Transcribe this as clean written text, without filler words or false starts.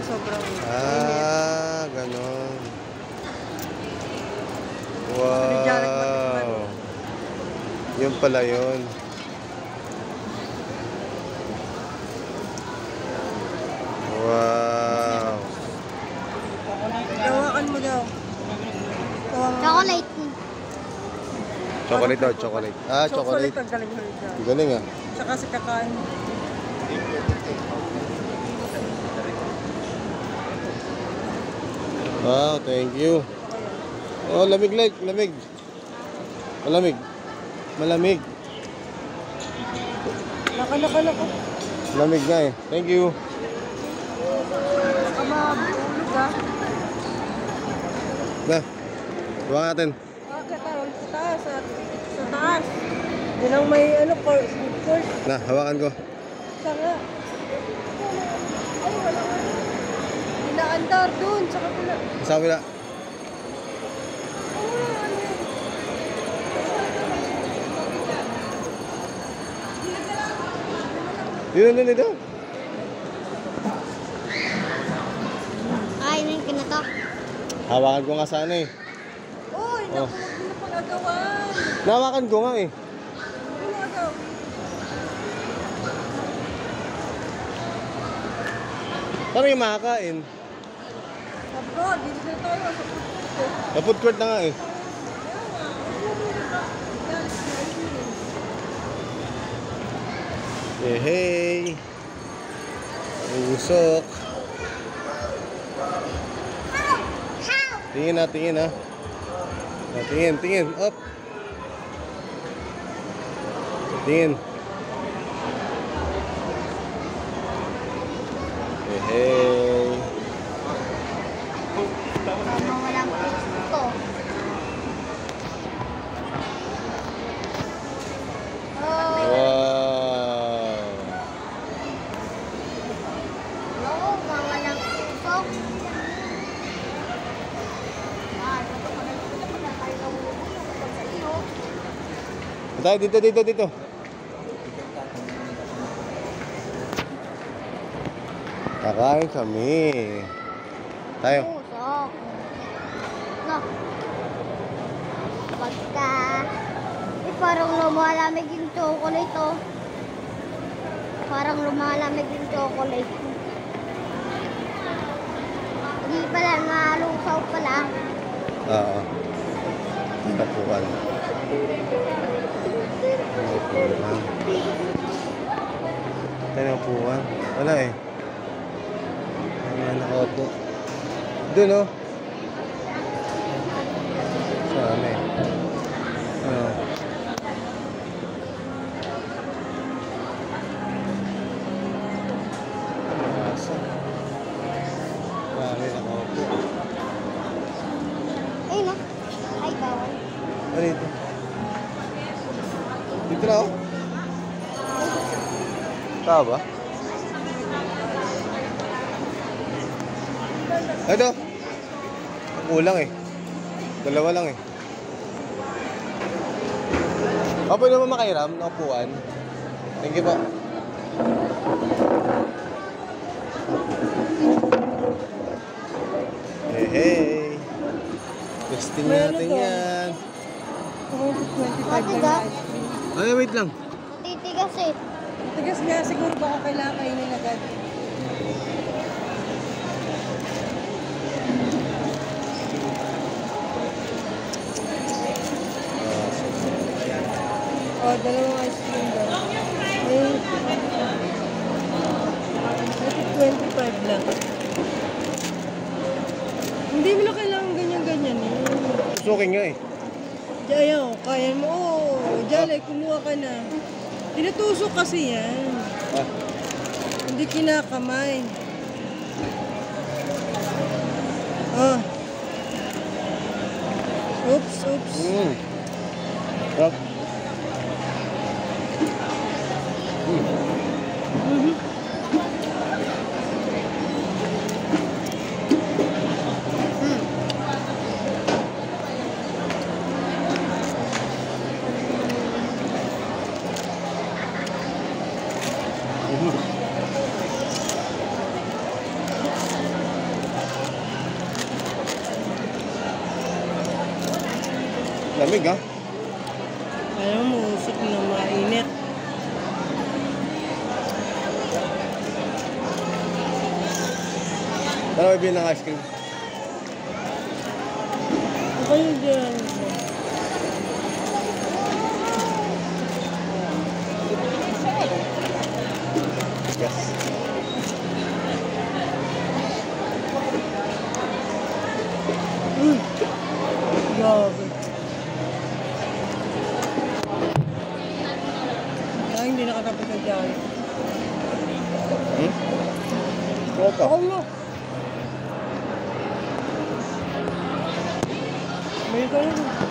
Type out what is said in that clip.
sobrang Ah, ganon. Wow. Yun pala yun. Wow. Gawakan mo daw. Chocolate. Chocolate daw, chocolate. Ah, chocolate. Ang galing mo daw. Galing ah. Tsaka si kakain. Wow, thank you. Oh, lamig like, lamig. Malamig. Malamig. Laka. Lamig nga eh. Thank you. Baka mabulog ah. Na. Buka natin. Katawan sa taas. Sa taas. Yun ang may food court. Na, hawakan ko. Saka. Ay, wala nga. Inaandar dun. Sa kapila. Sa kabila. Yun. Kainin ka na to. Hawakan ko nga sana eh. Uy, naku, huwag mo na pagagawan. Nahawakan ko nga eh. Ano nga daw? Paano yung makakain? Abroad, dito na tayo sa food court. Sa food court na nga eh. Hey. Usok. Tingin na. Tingin. Up. Tingin. Hey. Tama, walang puso. Wow. Oo, walang puso. Tayo dito. Kakain kami. Tayo. Pusok. No. Pagka parang lumalamig yung chocolate oh. Parang lumalamig yung chocolate. Hindi pala nalusaw pala. Oo. Tapuan. Tapuan. Wala eh. Ayan, nakaupo. Doon oh. Saan eh? Ano? Asa? Marami nakaupo. Ay no. Ay bawal. Ano dito? Dito na oh. Tama ba? Ito. Kulang eh. Dalawa lang eh. Pwede naman makairam na upuan. Thank you po. Hey. Testing natin yan. 25 Ate na ga. ice cream. Ay, wait lang. Matitigas eh. Tigas nga, siguro baka kailangan kainin agad. Dalawang ice cream daw. May 25 lang. Hindi mo na kailangan ganyan-ganyan eh. Susukin nga eh. Ayaw, kaya mo. Oo, Jale, kumuha ka na. Tinutusok kasi yan. Ah. Hindi kinakamay. Ah. Oops. Rock. Lamig ha? Ayaw mo, usok na mainit. Ano may bilhin ng ice cream? Okay yun dyan. Yes. Grabe. Kaya hindi nakatapos na dyan. Opa. Ako mo. May ka na.